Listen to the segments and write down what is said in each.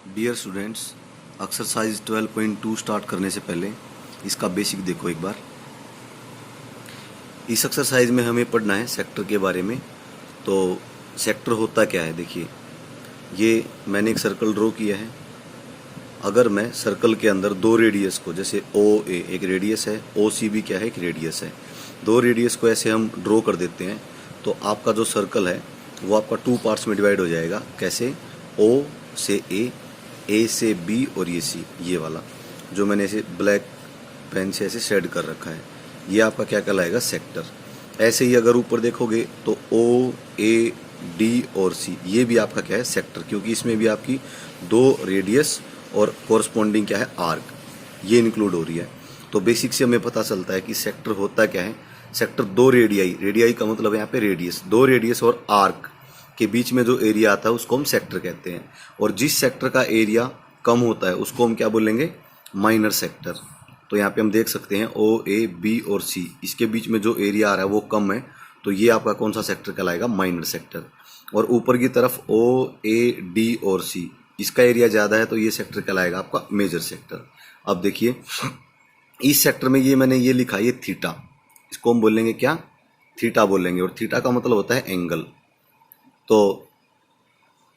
Dear students, exercise 12.2 start करने से पहले इसका बेसिक देखो एक बार। इस एक्सरसाइज में हमें पढ़ना है सेक्टर के बारे में। तो सेक्टर होता क्या है, देखिए ये मैंने एक सर्कल ड्रॉ किया है। अगर मैं सर्कल के अंदर दो रेडियस को, जैसे ओ ए एक रेडियस है, ओ सी भी क्या है, एक रेडियस है, दो रेडियस को ऐसे हम ड्रॉ कर देते हैं तो आपका जो सर्कल है वो आपका टू पार्ट्स में डिवाइड हो जाएगा। कैसे? ओ से ए से बी और ये सी, ये वाला जो मैंने ऐसे ब्लैक पेन से ऐसे शेड कर रखा है, ये आपका क्या कहलाएगा? सेक्टर। ऐसे ही अगर ऊपर देखोगे तो ओ ए डी और सी, ये भी आपका क्या है? सेक्टर, क्योंकि इसमें भी आपकी दो रेडियस और कोरस्पॉन्डिंग क्या है? आर्क, ये इंक्लूड हो रही है। तो बेसिक से हमें पता चलता है कि सेक्टर होता क्या है। सेक्टर दो रेडियाई, रेडियाई का मतलब है यहाँ पे रेडियस, दो रेडियस और आर्क के बीच में जो एरिया आता है उसको हम सेक्टर कहते हैं। और जिस सेक्टर का एरिया कम होता है उसको हम क्या बोलेंगे? Minor sector. तो यहाँ पे हम देख सकते हैं ओ ए बी और सी, इसके बीच में जो एरिया आ रहा है वो कम है, तो ये आपका कौन सा सेक्टर कहलाएगा? Minor sector. और ऊपर की तरफ ओ ए डी और सी, इसका एरिया ज़्यादा है तो ये सेक्टर कहलाएगा आपका मेजर सेक्टर। अब देखिए इस सेक्टर में ये मैंने ये लिखा है, ये थीटा, इसको हम बोलेंगे क्या? थीटा बोलेंगे। और थीटा का मतलब होता है एंगल। तो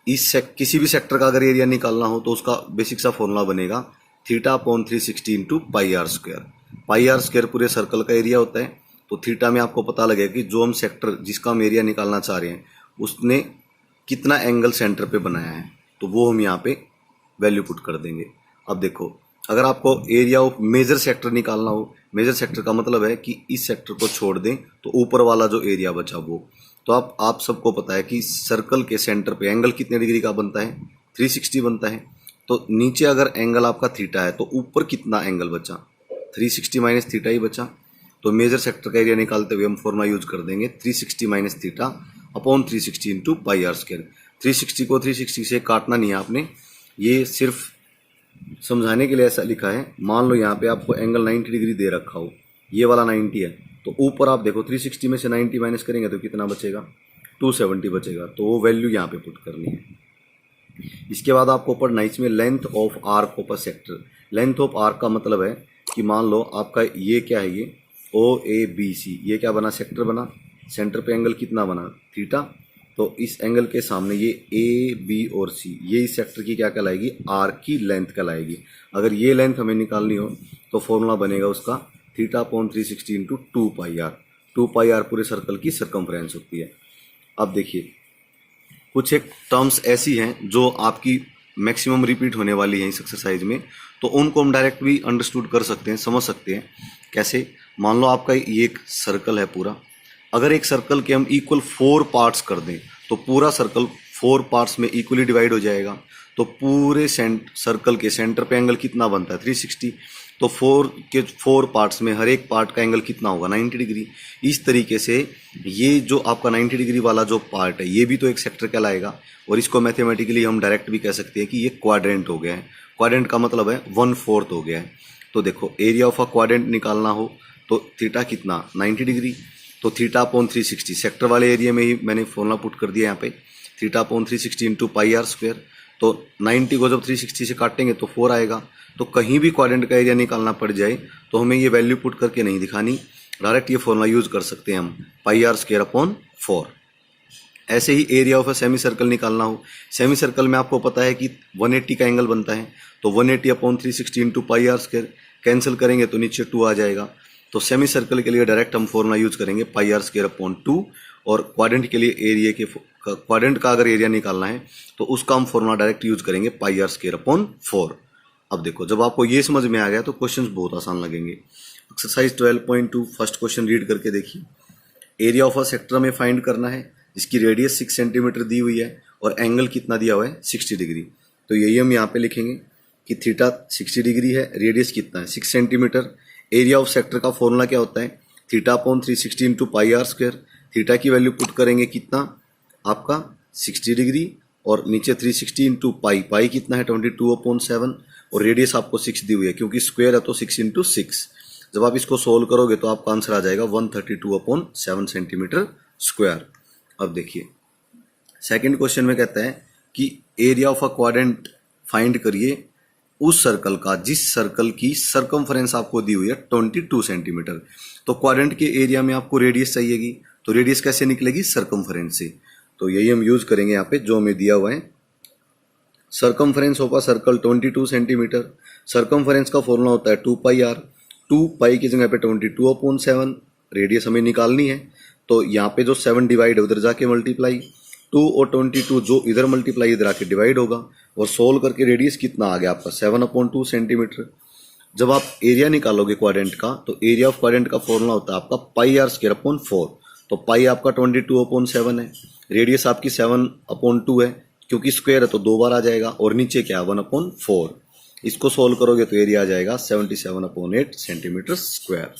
किसी भी सेक्टर का अगर एरिया निकालना हो तो उसका बेसिक सा फॉर्मूला बनेगा theta upon 360 into pi R square. Pi R square पूरे सर्कल का एरिया होता है। तो थीटा में आपको पता लगेगा कि जो हम सेक्टर जिसका हम एरिया निकालना चाह रहे हैं उसने कितना एंगल सेंटर पे बनाया है, तो वो हम यहाँ पे वैल्यू पुट कर देंगे। अब देखो, अगर आपको एरिया ऑफ मेजर सेक्टर निकालना हो, मेजर सेक्टर का मतलब है कि इस सेक्टर को छोड़ दें तो ऊपर वाला जो एरिया बचा वो, तो आप सबको पता है कि सर्कल के सेंटर पे एंगल कितने डिग्री का बनता है? 360 बनता है। तो नीचे अगर एंगल आपका थीटा है तो ऊपर कितना एंगल बचा? 360 माइनस थीटा ही बचा। तो मेजर सेक्टर का एरिया निकालते हुए हम फॉर्मूला यूज कर देंगे 360 minus theta upon 360 into pi R square. 360 को 360 से काटना नहीं है आपने, ये सिर्फ समझाने के लिए ऐसा लिखा है। मान लो यहाँ पे आपको एंगल 90 डिग्री दे रखा हो, ये वाला 90 है, तो ऊपर आप देखो 360 में से 90 माइनस करेंगे तो कितना बचेगा? 270 बचेगा। तो वो वैल्यू यहाँ पे पुट करनी है। इसके बाद आपको पढ़ना है इसमें length of arc of a sector. Length of arc का मतलब है कि मान लो आपका ये क्या है, ये ओ ए बी सी, ये क्या बना? सेक्टर बना। सेंटर पे एंगल कितना बना? थीटा। तो इस एंगल के सामने ये ए बी और सी, ये इस सेक्टर की क्या कहलाएगी? आर्क की लेंथ कहलाएगी। अगर ये लेंथ हमें निकालनी हो तो फॉर्मूला बनेगा उसका theta upon 360 into 2 pi R. 2 pi R पूरे सर्कल की सरकमफ्रेंस होती है। अब देखिए कुछ एक टर्म्स ऐसी हैं जो आपकी मैक्सिमम रिपीट होने वाली हैं इस एक्सरसाइज में, तो उनको हम डायरेक्ट भी अंडरस्टूड कर सकते हैं, समझ सकते हैं। कैसे? मान लो आपका ये एक सर्कल है पूरा, अगर एक सर्कल के हम इक्वल 4 पार्ट्स कर दें तो पूरा सर्कल 4 पार्ट्स में इक्वली डिवाइड हो जाएगा। तो पूरे सर्कल के सेंटर पे एंगल कितना बनता है? 360। तो 4 पार्ट्स में हर एक पार्ट का एंगल कितना होगा? 90 डिग्री। इस तरीके से ये जो आपका 90 डिग्री वाला जो पार्ट है ये भी तो एक सेक्टर कहलाएगा। और इसको मैथमेटिकली हम डायरेक्ट भी कह सकते हैं कि ये क्वाड्रेंट हो गया है। क्वाड्रेंट का मतलब है 1/4 हो गया है। तो देखो एरिया ऑफ अ क्वाड्रेंट निकालना हो तो थीटा कितना? 90 डिग्री। तो थीटा अपॉन 360, सेक्टर वाले एरिया में ही मैंने फॉर्मूला पुट कर दिया यहाँ पे, theta upon 360 into pi R square. तो 90 को जब 360 से काटेंगे तो 4 आएगा। तो कहीं भी क्वाड्रेंट का एरिया निकालना पड़ जाए तो हमें ये वैल्यू पुट करके नहीं दिखानी, डायरेक्ट ये फॉर्मूला यूज कर सकते हैं हम, पाई आर स्क्वायर अपॉन 4। ऐसे ही area of a semi circle निकालना हो, सेमी सर्कल में आपको पता है कि 180 का एंगल बनता है। तो 180 upon 360 into pi R square, cancel करेंगे तो नीचे 2 आ जाएगा। तो सेमी सर्कल के लिए डायरेक्ट हम फॉर्मूला यूज करेंगे पाई आर स्क्वायर अपॉन 2। और क्वाड्रेंट के लिए एरिया के क्वाड्रेंट का अगर एरिया निकालना है तो उसका हम फॉर्मूला डायरेक्ट यूज करेंगे पाई आर स्क्वायर अपॉन 4। अब देखो जब आपको ये समझ में आ गया तो क्वेश्चंस बहुत आसान लगेंगे। एक्सरसाइज 12.2 फर्स्ट क्वेश्चन रीड करके देखिए। एरिया ऑफ अ सेक्टर में फाइंड करना है जिसकी रेडियस 6 सेंटीमीटर दी हुई है और एंगल कितना दिया हुआ है? 60 डिग्री। तो यही हम यहाँ पे लिखेंगे कि थीटा 60 डिग्री है, रेडियस कितना है? 6 सेंटीमीटर। एरिया ऑफ सेक्टर का फॉर्मूला क्या होता है? Theta upon 360 into pi R square. Theta की वैल्यू पुट करेंगे कितना? आपका 60 डिग्री और नीचे 360 इंटू पाई, पाई कितना है? 22/7। और रेडियस आपको 6 दी हुई है, क्योंकि स्क्वायर है तो 6 इंटू 6। जब आप इसको सोल्व करोगे तो आपका आंसर आ जाएगा 132/7 सेंटीमीटर स्क्वायर। अब देखिए सेकंड क्वेश्चन में कहता है कि area of a quadrant find करिए उस सर्कल का जिस सर्कल की सरकमफ्रेंस आपको दी हुई है 22 सेंटीमीटर। तो क्वाड्रेंट के एरिया में आपको रेडियस चाहिएगी, तो रेडियस कैसे निकलेगी? सरकमफ्रेंस से। तो यही हम यूज करेंगे यहाँ पे जो हमें दिया हुआ है। Circumference of a circle 22 centimetre. Circumference का फॉर्मूला होता है 2 पाई आर। 2 पाई की जगह पे 22/7 रेडियस हमें निकालनी है। तो यहाँ पे जो 7 डिवाइड है उधर जाके मल्टीप्लाई, 2 और 22 जो इधर मल्टीप्लाई इधर आके डिवाइड होगा, और सोल्व करके रेडियस कितना आ गया आपका 7/2 सेंटीमीटर। जब आप एरिया निकालोगे क्वाड्रेंट का, तो एरिया ऑफ क्वाड्रेंट का फॉर्मूला होता है आपका पाई आर स्क्वायर अपॉन 4। तो पाई आपका 22/7 है, रेडियस आपकी 7/2 है, क्योंकि स्क्वायर है तो 2 बार आ जाएगा, और नीचे क्या है 1/4। इसको सोल्व करोगे तो एरिया आ जाएगा 77/8 सेंटीमीटर स्क्वायर।